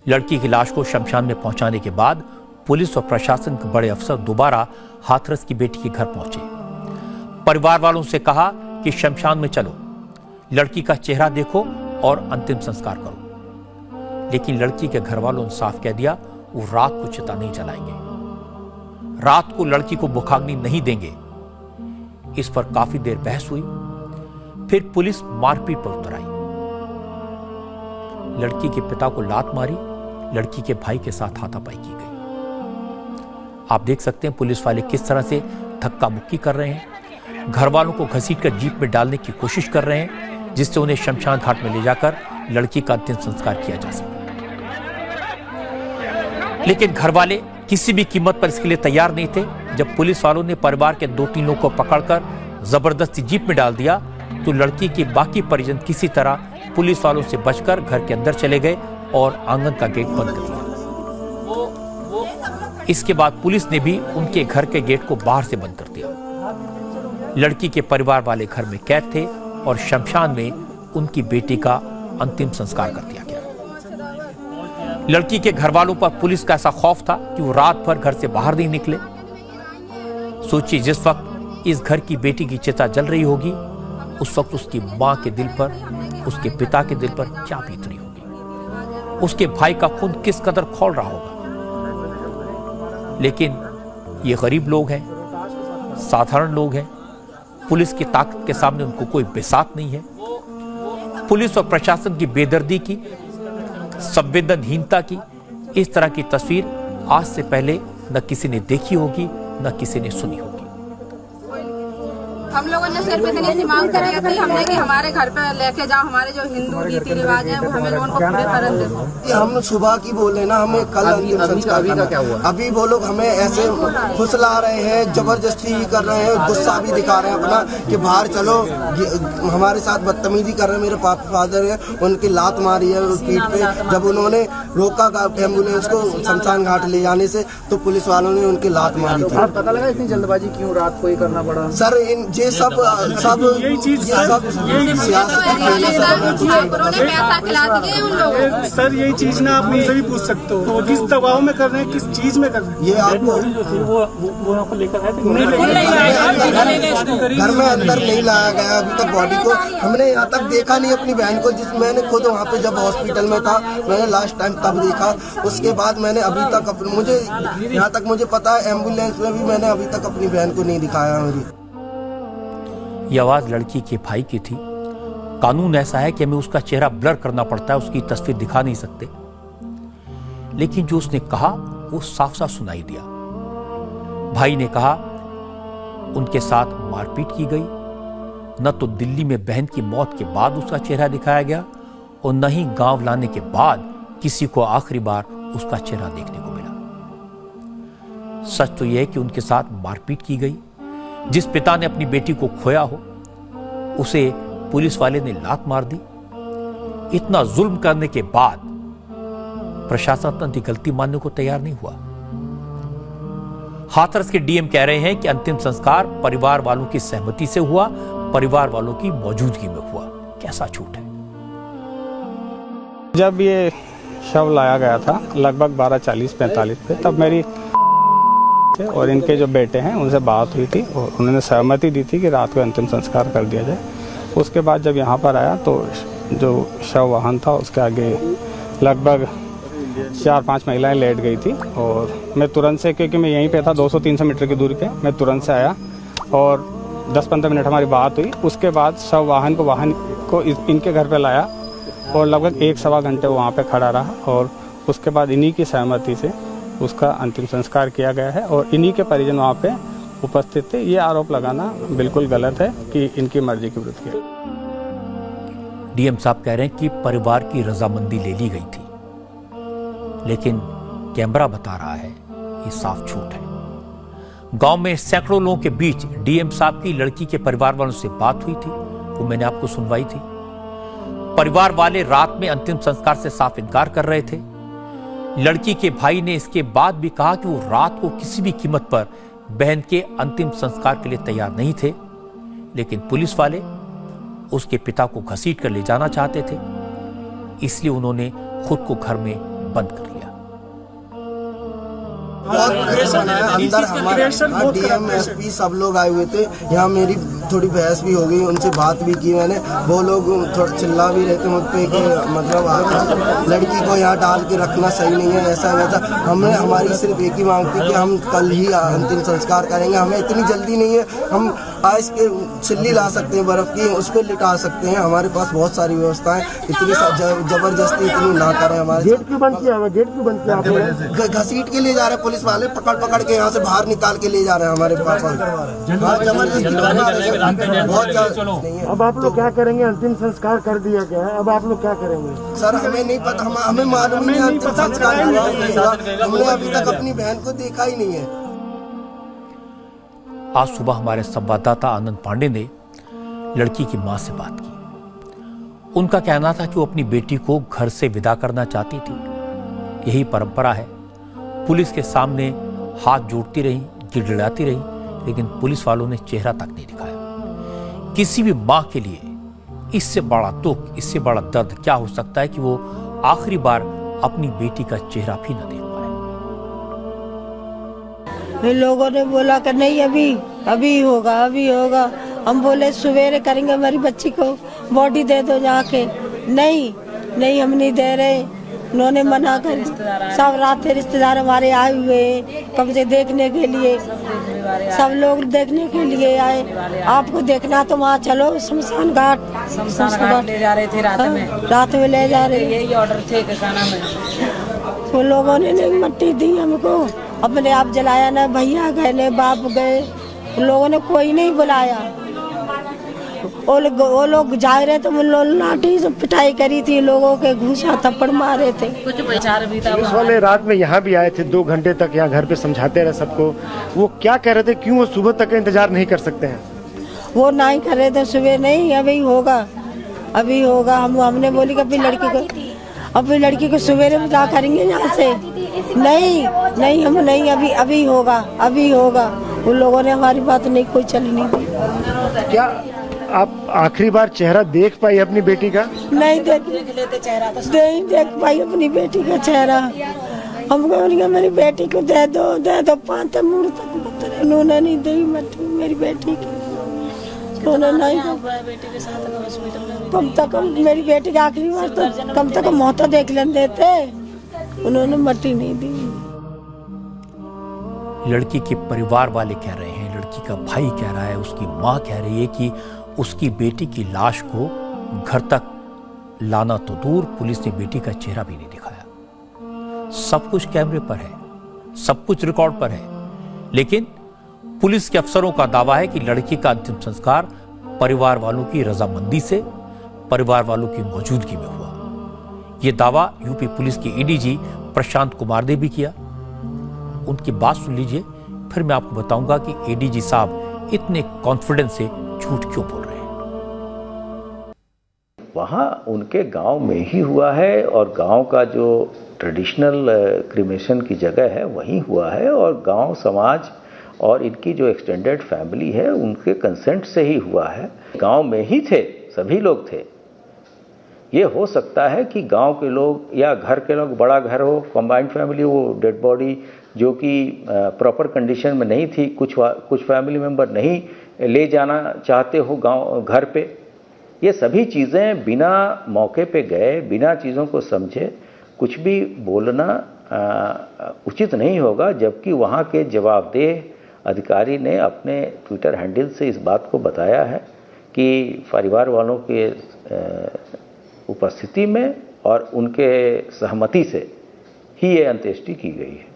लड़की की लाश को शमशान में पहुंचाने के बाद पुलिस और प्रशासन के बड़े अफसर दोबारा हाथरस की बेटी के घर पहुंचे। परिवार वालों से कहा कि शमशान में चलो, लड़की का चेहरा देखो और अंतिम संस्कार करो। लेकिन लड़की के घर वालों ने साफ कह दिया वो रात को चिता नहीं जलाएंगे, रात को लड़की को मुखाग्नि नहीं देंगे। इस पर काफी देर बहस हुई, फिर पुलिस मारपीट पर उतर आई। लड़की के पिता को लात मारी, लड़की के भाई के साथ हाथापाई की गई। आप देख सकते हैं पुलिस वाले किस तरह से धक्का मुक्की कर रहे हैं, घर वालों को घसीटकर जीप में डालने की कोशिश कर रहे हैं, जिससे उन्हें शमशान घाट में ले जाकर लड़की का अंतिम संस्कार किया जा सके। लेकिन घर वाले किसी भी कीमत पर इसके लिए तैयार नहीं थे। जब पुलिस वालों ने परिवार के 2-3 लोगों को पकड़कर जबरदस्ती जीप में डाल दिया तो लड़की के बाकी परिजन किसी तरह पुलिस वालों से बचकर घर के अंदर चले गए और आंगन का गेट बंद कर दिया। इसके बाद पुलिस ने भी उनके घर के गेट को बाहर से बंद कर दिया। लड़की के परिवार वाले घर में कैद थे और शमशान में उनकी बेटी का अंतिम संस्कार कर दिया गया। लड़की के घर वालों पर पुलिस का ऐसा खौफ था कि वो रात भर घर से बाहर नहीं निकले। सोचिए, जिस वक्त इस घर की बेटी की चिता जल रही होगी, उस वक्त उसकी मां के दिल पर, उसके पिता के दिल पर क्या बीत रही होगी, उसके भाई का खून किस कदर खौल रहा होगा। लेकिन ये गरीब लोग हैं, साधारण लोग हैं, पुलिस की ताकत के सामने उनको कोई बिसात नहीं है। पुलिस और प्रशासन की बेदर्दी की, संवेदनहीनता की इस तरह की तस्वीर आज से पहले न किसी ने देखी होगी, न किसी ने सुनी होगी। हम लोगों ने सिर्फ इतनी सी मांग करी थी हमने कि हमारे घर पे लेके जाओ, हमारे जो हिंदू रीति रिवाज है वो हमें लोगों को पूरे करन दे। हम सुबह की बोले ना, हमें कल अंतिम संस्कार का क्या हुआ? अभी वो लोग हमें ऐसे फुसला रहे हैं, जबरदस्ती कर रहे हैं, गुस्सा भी दिखा रहे हैं अपना कि बाहर चलो, हमारे साथ बदतमीजी कर रहे हैं। मेरे फादर है, उनकी लात मारी है पीठ पे। जब उन्होंने रोका एम्बुलेंस को शमशान घाट ले जाने से तो पुलिस वालों ने उनकी लात मारी थी। पता लगा इतनी जल्दबाजी क्यों रात को ही करना पड़ा? सर ये सब यही चीज सर, यही चीज ना आप उनसे भी पूछ सकते हो, किस दबाव में कर रहे हैं, किस चीज में कर रहे हैं। ये आपको वो लेकर घर में अंदर नहीं लाया गया अभी तक बॉडी को। हमने यहाँ तक देखा नहीं अपनी बहन को, जिस मैंने खुद वहाँ पे जब हॉस्पिटल में था मैंने लास्ट टाइम तब देखा। उसके बाद मैंने अभी तक मुझे यहाँ तक मुझे पता है एम्बुलेंस में भी मैंने अभी तक अपनी बहन को नहीं दिखाया। मेरी ये आवाज लड़की के भाई की थी। कानून ऐसा है कि हमें उसका चेहरा ब्लर करना पड़ता है, उसकी तस्वीर दिखा नहीं सकते। लेकिन जो उसने कहा वो साफ साफ सुनाई दिया। भाई ने कहा उनके साथ मारपीट की गई, न तो दिल्ली में बहन की मौत के बाद उसका चेहरा दिखाया गया और न ही गांव लाने के बाद किसी को आखिरी बार उसका चेहरा देखने को मिला। सच तो यह है कि उनके साथ मारपीट की गई। जिस पिता ने अपनी बेटी को खोया हो उसे पुलिस वाले ने लात मार दी। इतना जुल्म करने के बाद प्रशासन अपनी गलती मानने को तैयार नहीं हुआ। हाथरस के डीएम कह रहे हैं कि अंतिम संस्कार परिवार वालों की सहमति से हुआ, परिवार वालों की मौजूदगी में हुआ। कैसा झूठ है। जब ये शव लाया गया था लगभग 12:40-45 पे, तब मेरी और इनके जो बेटे हैं उनसे बात हुई थी और उन्होंने सहमति दी थी कि रात को अंतिम संस्कार कर दिया जाए। उसके बाद जब यहाँ पर आया तो जो शव वाहन था उसके आगे लगभग 4-5 महिलाएं लेट गई थी और मैं तुरंत से, क्योंकि मैं यहीं पे था 200-300 मीटर की दूरी पे, मैं तुरंत से आया और 10-15 मिनट हमारी बात हुई। उसके बाद शव वाहन को इनके घर पर लाया और लगभग 1-1.25 घंटे वहाँ पर खड़ा रहा और उसके बाद इन्हीं की सहमति से उसका अंतिम संस्कार किया गया है और इन्हीं के परिजन वहाँ पे उपस्थित थे। ये आरोप लगाना बिल्कुल गलत है कि इनकी मर्जी के विरुद्ध किया। डीएम साहब कह रहे हैं कि परिवार की रजामंदी ले ली गई थी, लेकिन कैमरा बता रहा है ये साफ झूठ है। गांव में सैकड़ों लोगों के बीच डीएम साहब की लड़की के परिवार वालों से बात हुई थी, वो मैंने आपको सुनवाई थी। परिवार वाले रात में अंतिम संस्कार से साफ इनकार कर रहे थे। लड़की के भाई ने इसके बाद भी कहा कि वो रात को किसी भी कीमत पर बहन के अंतिम संस्कार के लिए तैयार नहीं थे, लेकिन पुलिस वाले उसके पिता को घसीट कर ले जाना चाहते थे, इसलिए उन्होंने खुद को घर में बंद कर लिया। बहुत प्रेशर बनाया अंदर, हमारे डीएम एसपी सब लोग आए हुए थे। यहाँ मेरी थोड़ी बहस भी हो गई, उनसे बात भी की मैंने। वो लोग थोड़ा चिल्ला भी रहे थे मुझ पे कि मतलब लड़की को यहाँ डाल के रखना सही नहीं है, ऐसा वैसा। हमने हमारी सिर्फ एक ही मांग थी कि हम कल ही अंतिम संस्कार करेंगे, हमें इतनी जल्दी नहीं है। हम आइस के छिल्ली ला सकते हैं बर्फ की, उस पर लिटा सकते हैं, हमारे पास बहुत सारी व्यवस्थाएं। इतनी जबरदस्ती इतनी ना करें हमारे। गेट क्यों बंद किया? गेट क्यों बंद किया? घसीट के ले जा रहे हैं पुलिस वाले, पकड़ के यहाँ से बाहर निकाल के ले जा रहे हैं हमारे पापा। अब आप लोग क्या करेंगे? अंतिम संस्कार कर दिया गया है, अब आप लोग क्या करेंगे? सर हमें नहीं पता, हमें मालूम नहीं अंतिम संस्कार हुआ नहीं हुआ। हमने अभी तक अपनी बहन को देखा ही नहीं है। आज सुबह हमारे संवाददाता आनंद पांडे ने लड़की की मां से बात की। उनका कहना था कि वो अपनी बेटी को घर से विदा करना चाहती थी। यही परंपरा है। पुलिस के सामने हाथ जोड़ती रही, गिड़गिड़ाती रही, लेकिन पुलिस वालों ने चेहरा तक नहीं दिखाया। किसी भी मां के लिए इससे बड़ा दुख, इससे बड़ा दर्द क्या हो सकता है कि वो आखिरी बार अपनी बेटी का चेहरा भी न देख पाए। लोगों ने बोला कि नहीं अभी होगा। हम बोले सवेरे करेंगे, हमारी बच्ची को बॉडी दे दो जाके। नहीं हम नहीं दे रहे। उन्होंने मना कर, सब रात रिश्तेदार हमारे आए हुए कब से देखने के लिए, सब लोग देखने के लिए आए। आपको देखना तो वहाँ चलो, शमशान घाट ले जा रहे थे रात में ले जा रहे, यही ऑर्डर थे खाना में। तो लोगों ने नहीं मट्टी दी हमको, अपने आप जलाया, ना भैया गए न बाप गए, लोगों ने कोई नहीं बुलाया। वो लोग जा रहे तो लाठी से पिटाई करी थी, लोगों के घूसा थप्पड़ मारे थे। कुछ विचार भी था। पुलिस वाले रात में यहाँ भी आए थे, 2 घंटे तक यहाँ घर पे समझाते रहे सबको। वो क्या कह रहे थे, क्यों वो सुबह तक इंतजार नहीं कर सकते हैं? वो नहीं कर रहे थे सुबह, नहीं अभी होगा। हमने बोली कि अपनी लड़की को सवेरे में जा करेंगे यहाँ से। नहीं हम नहीं, अभी होगा। उन लोगों ने हमारी बात नहीं कोई चली नहीं दी। क्या आप आखिरी बार चेहरा देख पाई अपनी बेटी का? नहीं देख पाई अपनी बेटी का चेहरा। हम बोलेंगे मेरी बेटी को दे दो 5 मुड़ तक उन्होंने नहीं दी मेरी बेटी की। उन्होंने बेटी के साथ कम तक मेरी बेटी का आखिरी बार तो कम तक मौत तो देख लेते थे, उन्होंने मट्टी नहीं दी। लड़की के परिवार वाले कह रहे हैं, लड़की का भाई कह रहा है, उसकी मां कह रही है कि उसकी बेटी की लाश को घर तक लाना तो दूर, पुलिस ने बेटी का चेहरा भी नहीं दिखाया। सब कुछ कैमरे पर है, सब कुछ रिकॉर्ड पर है, लेकिन पुलिस के अफसरों का दावा है कि लड़की का अंतिम संस्कार परिवार वालों की रजामंदी से, परिवार वालों की मौजूदगी में हुआ। यह दावा यूपी पुलिस के एडीजी प्रशांत कुमार ने भी किया। उनकी बात सुन लीजिए, फिर मैं आपको बताऊंगा कि एडीजी साहब इतने कॉन्फिडेंस से झूठ क्यों बोल रहे हैं। वहाँ उनके गांव में ही हुआ है और गांव का जो ट्रेडिशनल क्रिमेशन की जगह है वहीं हुआ है, और गांव समाज और इनकी जो एक्सटेंडेड फैमिली है उनके कंसेंट से ही हुआ है। गांव में ही थे, सभी लोग थे। ये हो सकता है कि गांव के लोग या घर के लोग, बड़ा घर हो, कंबाइंड फैमिली हो, डेड बॉडी जो कि प्रॉपर कंडीशन में नहीं थी, कुछ फैमिली मेंबर नहीं ले जाना चाहते हो घर पे। ये सभी चीज़ें बिना मौके पे गए, बिना चीज़ों को समझे कुछ भी बोलना उचित नहीं होगा, जबकि वहाँ के जवाबदेह अधिकारी ने अपने ट्विटर हैंडल से इस बात को बताया है कि परिवार वालों के उपस्थिति में और उनके सहमति से ही ये अंत्येष्टि की गई है।